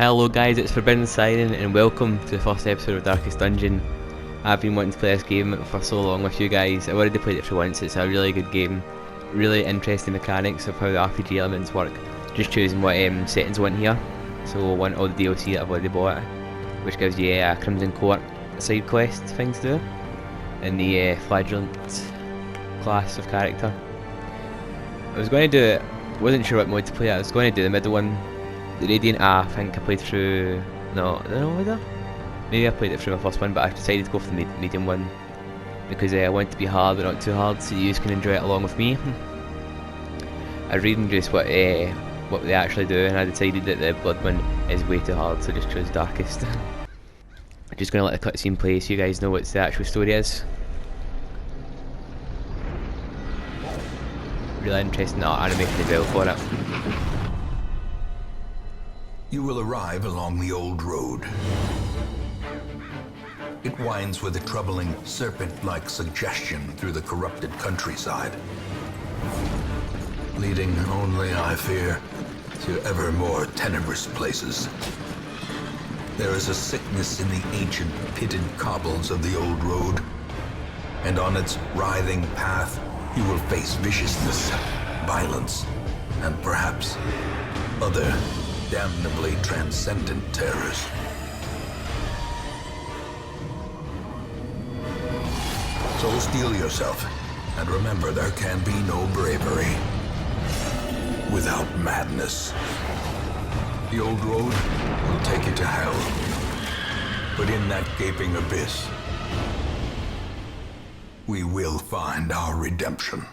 Hello guys, it's Forbidden Siren and welcome to the first episode of Darkest Dungeon. I've been wanting to play this game for so long with you guys. I've already played it for once. It's a really good game. Really interesting mechanics of how the RPG elements work. Just choosing what settings I want here. So I want all the DLC that I've already bought, which gives you a Crimson Court side quest thing to do, and the Flagellant class of character. I was going to do it, wasn't sure what mode to play at. I was going to do the middle one. The Radiant, I think I played through, no, maybe I played it through my first one, but I decided to go for the medium one because I want it to be hard but not too hard, so you can enjoy it along with me. I was reading just what they actually do, and I decided that the blood one is way too hard, so I just chose Darkest. I'm just going to let the cutscene play so you guys know what the actual story is. Really interesting art animation as well for it. You will arrive along the old road. It winds with a troubling serpent-like suggestion through the corrupted countryside, leading only, I fear, to ever more tenebrous places. There is a sickness in the ancient pitted cobbles of the old road, and on its writhing path you will face viciousness, violence, and perhaps other damnably transcendent terrors. So steel yourself, and remember there can be no bravery without madness. The old road will take you to hell, but in that gaping abyss, we will find our redemption.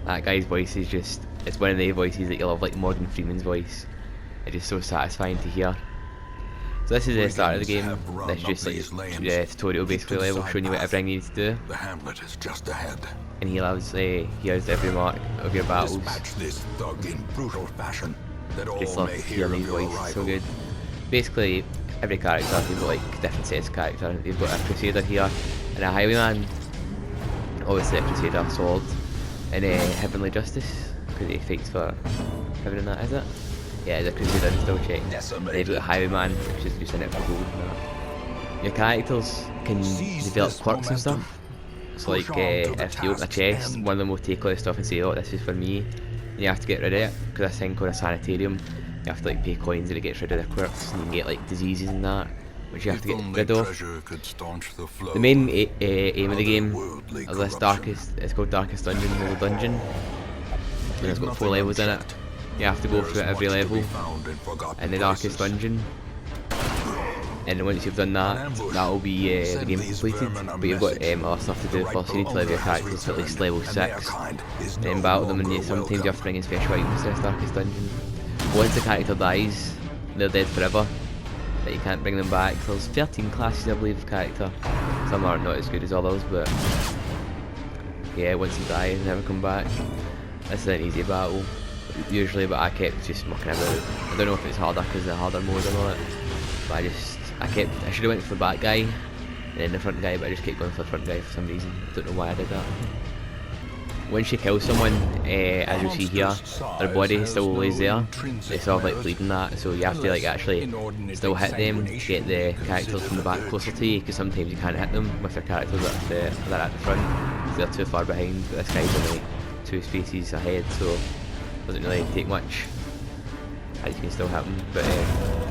That guy's voice is just, it's one of the voices that you love, like Morgan Freeman's voice. It's just so satisfying to hear. So this is the start of the game. This is just like a tutorial basically level showing you what everything you need to do. The hamlet is just ahead. And he hears every mark of your battles. Dispatch this thug in brutal fashion, that all Just love may hear hearing of his your voice, it's so arrival. good. Basically, every character, they've got like different sets of character. They've got a Crusader here, and a Highwayman. Obviously a Crusader sword. And Heavenly Justice, because he fights for heaven and that, is it? Yeah, the Crusader, I'm still checking. They've got a Highwayman, which is just in it for gold and that. Your characters can develop quirks and stuff. So like, if you open a chest, one of them will take all the stuff and say, oh, this is for me. And you have to get rid of it, because this thing called a sanitarium, you have to like pay coins and it gets rid of the quirks, and you can get like diseases and that, which you have to get rid of. The main aim of the game of this Darkest, it's called Darkest Dungeon, the dungeon, and it's got 4 levels in it. You have to go through it every level in the Darkest Dungeon, and then once you've done that, that'll be the game completed. But you've got other stuff to do first. You need to level your characters to at least level 6, and then battle them, and sometimes you have to bring in special items to this Darkest Dungeon. Once the character dies, they're dead forever. That you can't bring them back. There's 13 classes I believe of character. Some are not as good as others, but yeah, once you die they never come back. This is an easy battle usually, but I kept just mucking about. I don't know if it's harder because the harder mode or not, but I should have went for the back guy and then the front guy, but I just kept going for the front guy for some reason. I don't know why I did that. Once you kill someone, as you see here, their body still lays there. They still have like bleeding that, so you have to like actually still hit them, get the characters from the back closer to you, because sometimes you can't hit them with your characters that are at the front, because they're too far behind. But this guy's only like 2 spaces ahead, so it doesn't really take much. And you can still hit him, but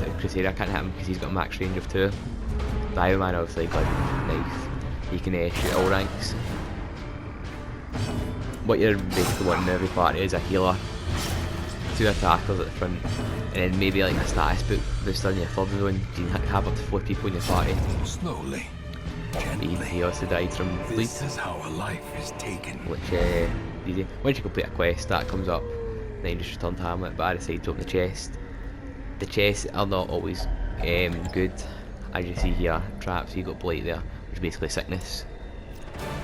the Crusader I can't hit him because he's got a max range of 2. The Iron Man obviously got a knife. He can shoot all ranks. What you're basically wanting in every party is a healer, 2 attackers at the front, and then maybe like a status booster in your third zone. You can have up to 4 people in your party. Slowly, He also died from bleed, this is how a life is taken. which easy. Once you complete a quest, that comes up, then you just return to Hamlet. But I decided to open the chest. The chests are not always good, as you see here. Traps, you got blight there, which is basically sickness.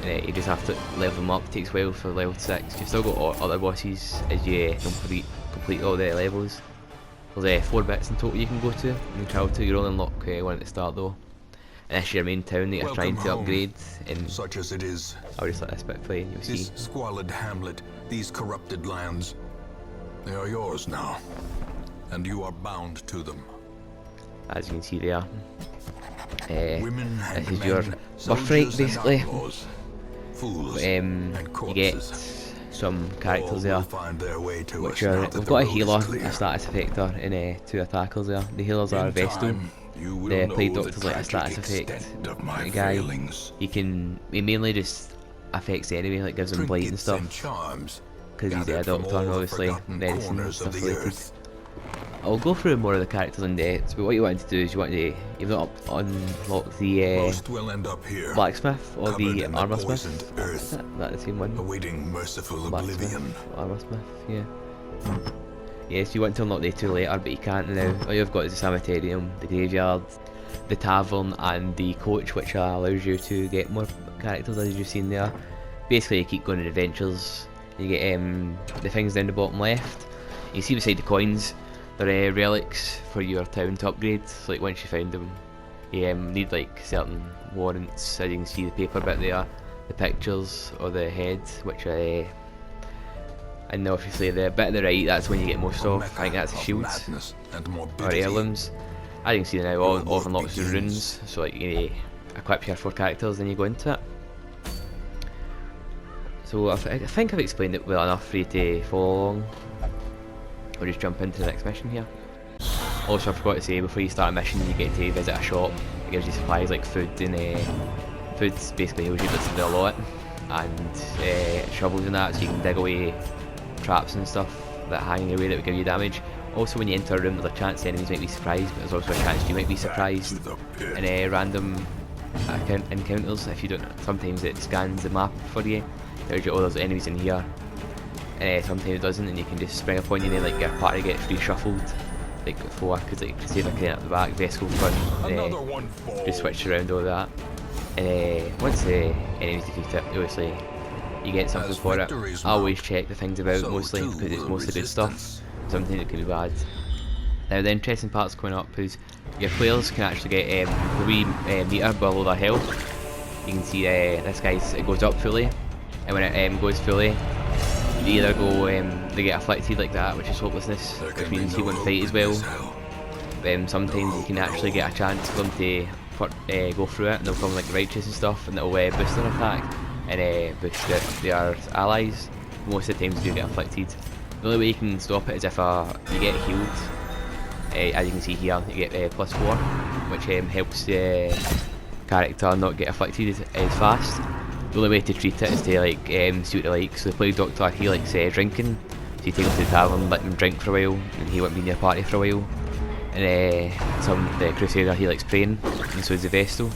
And you just have to level them up. It takes a while for level 6. You've still got other bosses as you complete all the levels. There's 4 bits in total you can go to and travel to. You only unlock one at the start though. And this is your main town that you're trying to upgrade. And such as it is, I'll just let this bit play and you'll see. this squalid hamlet, these corrupted lands, they are yours now. and you are bound to them. As you can see there. Women and This is your men, birthright, soldiers and basically. outlaws, fools You and get corpses. some All characters will there, find their way to which us now are, that we've the got a road is healer, clear. a status effector, and 2 attackers there. The healers are In Vestal. time, you will The know plague the doctor's like a status tragic effect extent of my guy. failings. He mainly just affects the enemy, like gives them blight and Trinkets stuff. and charms, Because he's a gathered from doctor all and the obviously forgotten medicine and corners stuff of the related. earth. I'll go through more of the characters in depth, but what you want to do is you've not unlocked the Most will end up here, blacksmith or covered the in armor poisoned smith. earth, Is that the same one? awaiting merciful Blacksmith, oblivion. armor smith, yeah. Yes, you want to unlock the 2 later, but you can't now. All you've got is the sanitarium, the graveyard, the tavern, and the coach, which allows you to get more characters, as you've seen there. Basically, you keep going on adventures. You get the things down the bottom left. You see beside the coins, they're relics for your town to upgrade. So, like, once you find them, you need like certain warrants. As you can see, the paper bit there, the pictures or the head, which and obviously the bit at the right, that's when you get most of. I think that's the shields or heirlooms. As you can see now, all unlocks the runes. So like you equip your 4 characters, then you go into it. So I think I've explained it well enough for you to follow along. We'll just jump into the next mission here. Also, I forgot to say, before you start a mission, you get to visit a shop. It gives you supplies like food and food's basically heals you bits of the lot, and shovels and that, so you can dig away traps and stuff that hang in your way that would give you damage. Also, when you enter a room, there's a chance the enemies might be surprised, but there's also a chance you might be surprised in random encounters. If you don't, sometimes it scans the map for you. There's oh, there's enemies in here, and sometimes it doesn't, and you can just spring upon you and then like your party gets reshuffled like before, because like say if I clean up the back, Vesco front, just switch around all that. And once the enemies defeat it, obviously you get something for it. I always check the things about mostly because it's mostly good stuff. Something that could be bad. Now the interesting part's coming up is your players can actually get the wee meter below their health. You can see this guy's, it goes up fully, and when it goes fully, they either go they get afflicted like that, which is hopelessness, which means he won't fight as well. Sometimes you can actually get a chance for them to go through it, and they'll become like righteous and stuff, and it'll boost their attack and boost their allies. Most of the times you get afflicted. The only way you can stop it is if you get healed. As you can see here, you get +4, which helps the character not get afflicted as fast. The only way to treat it is to like see what they like. So the plague doctor, he likes drinking, so you take him to the tavern, let him drink for a while, and he won't be in your party for a while. And the crusader, he likes praying, and so is the vestal.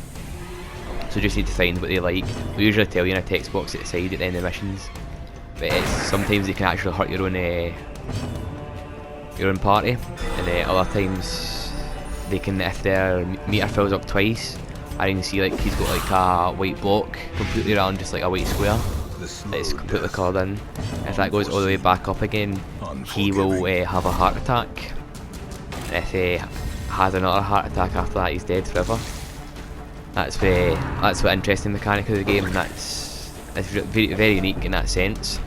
So you just need to find what they like. We usually tell you in a text box at the side at the end of the missions, but sometimes they can actually hurt your own party, and other times they can, if their meter fills up twice. I can see like he's got like a white block completely around, just like a white square that's completely coloured in. If that goes all the way back up again, he will have a heart attack, and if he has another heart attack after that, he's dead forever. That's what interesting mechanic of the game, and it's very, very unique in that sense.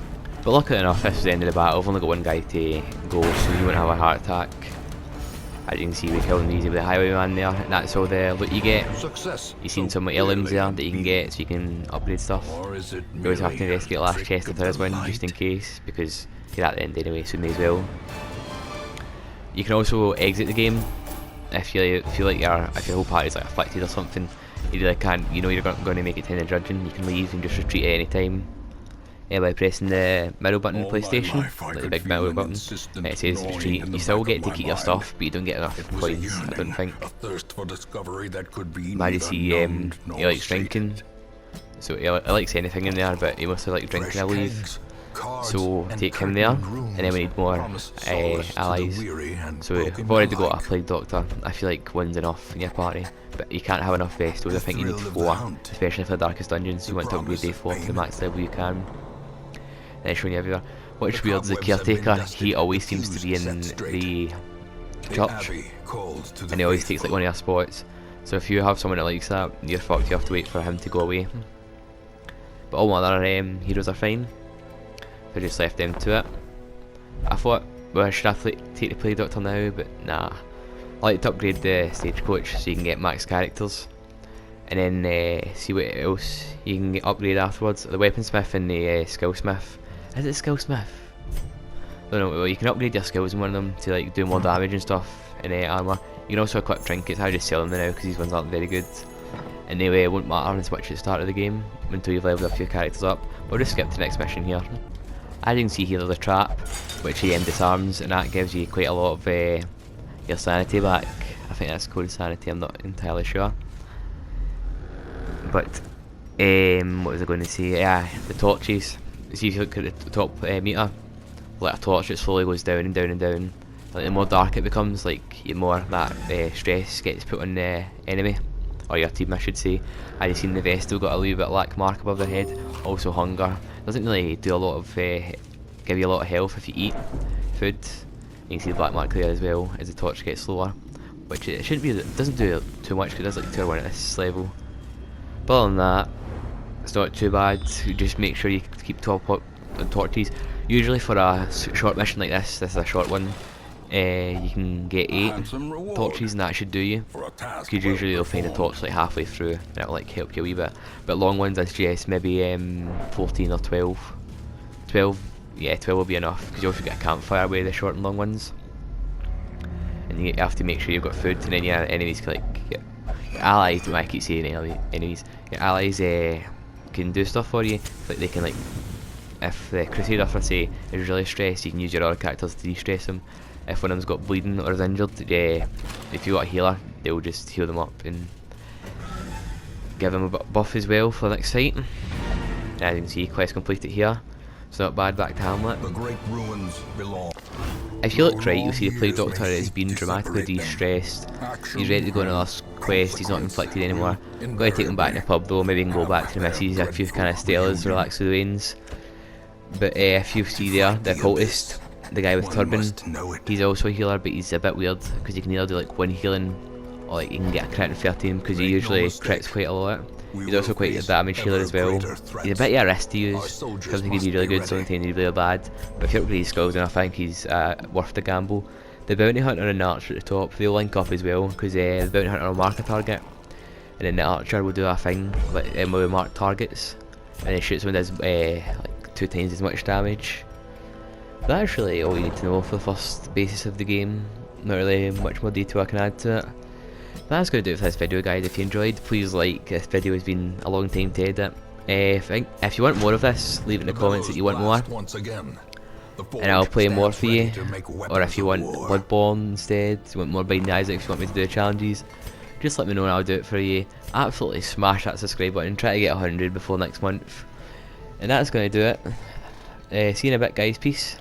But luckily enough, this is the end of the battle. I've only got one guy to go, so he won't have a heart attack. As you can see, we killed him easy with the highwayman there, and that's all the loot you get. You've seen some heirlooms there that you can get, so you can upgrade stuff. You always have to investigate the last chest if there is one, just in case, because you're at the end anyway, so may as well. You can also exit the game if you feel like if your whole party's like afflicted or something. You really can't, you know you're going to make it to the end of judging. You can leave and just retreat at any time. By pressing the middle button on PlayStation, like the big middle button, it says retreat. You still get to keep your stuff, but you don't get enough coins, I don't think. Majesty, he likes drinking, so he likes anything in there, but he mostly likes drinking, I believe. So take him there, and then we need more allies. So we've already got a plague doctor. I feel like one's enough in your party, but you can't have enough vestals. I think you need 4, especially for the darkest dungeons. You want to upgrade day 4 to the max level you can. And then showing you everywhere. What's weird is the caretaker, he always seems to be in the church, and he always takes like one of your spots. So if you have someone that likes that, you're fucked. You have to wait for him to go away. But all my other heroes are fine. I just left them to it. I thought well, should I take the play doctor now? But nah. I like to upgrade the stagecoach so you can get max characters, and then see what else you can upgrade afterwards. The weaponsmith and the skillsmith. Is it skillsmith? I don't know. Well, you can upgrade your skills in one of them to like do more damage and stuff, and armor. You can also equip trinkets. I just sell them now because these ones aren't very good, and they won't matter as much at the start of the game until you've leveled a few characters up. We'll just skip to the next mission here. As you can see here, there's a trap which he disarms, and that gives you quite a lot of your sanity back. I think that's called sanity, I'm not entirely sure. But what was I going to say? Yeah, the torches. See if you look at the top meter, like a torch, it slowly goes down and down and down. Like the more dark it becomes, like the more that stress gets put on the enemy, or your team I should say. As you seen, the Vestal got a little bit of black mark above their head. Also hunger. Doesn't really do a lot of give you a lot of health if you eat food. You can see the black mark there as well as the torch gets slower, which it shouldn't be. It doesn't do too much because it does like 2 or 1 at this level. But other than that, it's not too bad. You just make sure you keep top up on torches. Usually for a short mission like this is a short one, you can get 8 torches and that should do you. Because usually you'll find a torch like halfway through and it'll like help you a wee bit. But long ones I suggest maybe 14 or 12. 12, yeah, 12 will be enough because you also get a campfire with the short and long ones. And you have to make sure you've got food, and then your enemies can like your allies. I keep saying enemies. Your allies can do stuff for you. Like they can like, if the Crusader for say is really stressed, you can use your other characters to de-stress them. If one of them's got bleeding or is injured, if you got a healer, they'll just heal them up and give them a bit of buff as well for the next fight. As you can see, quest completed here. It's not bad. Back to Hamlet. The great ruins belong. If you look right, you'll see the Plague Doctor has been dramatically de-stressed. He's ready to go on the last quest. He's not inflicted anymore. I'm going to take him back in the pub though. Maybe he can go back to the missus. A few kind of Stellas, relax the veins. But if you see there, the occultist, the guy with turban, he's also a healer, but he's a bit weird because he can either do like 1 healing or like you can get a crit in 13 because he usually crits quite a lot. He's also quite a damage healer as well. He's a bit of a risk to use. Sometimes he can be really good, sometimes he can be really bad. But if you upgrade his skills, then I think he's worth the gamble. The bounty hunter and the archer at the top, they'll link up as well because the bounty hunter will mark a target, and then the archer will do a thing like will mark targets, and it shoots when it does like 2 times as much damage. That's really all you need to know for the first basis of the game. Not really much more detail I can add to it. That's going to do it for this video, guys. If you enjoyed, please like. This video has been a long time to edit. If you want more of this, leave it in the comments that you want more, and I'll play more for you. Or if you want Bloodborne instead, you want more Binding Isaac, if you want me to do challenges, just let me know and I'll do it for you. Absolutely smash that subscribe button, try to get 100 before next month. And that's going to do it. See you in a bit, guys. Peace.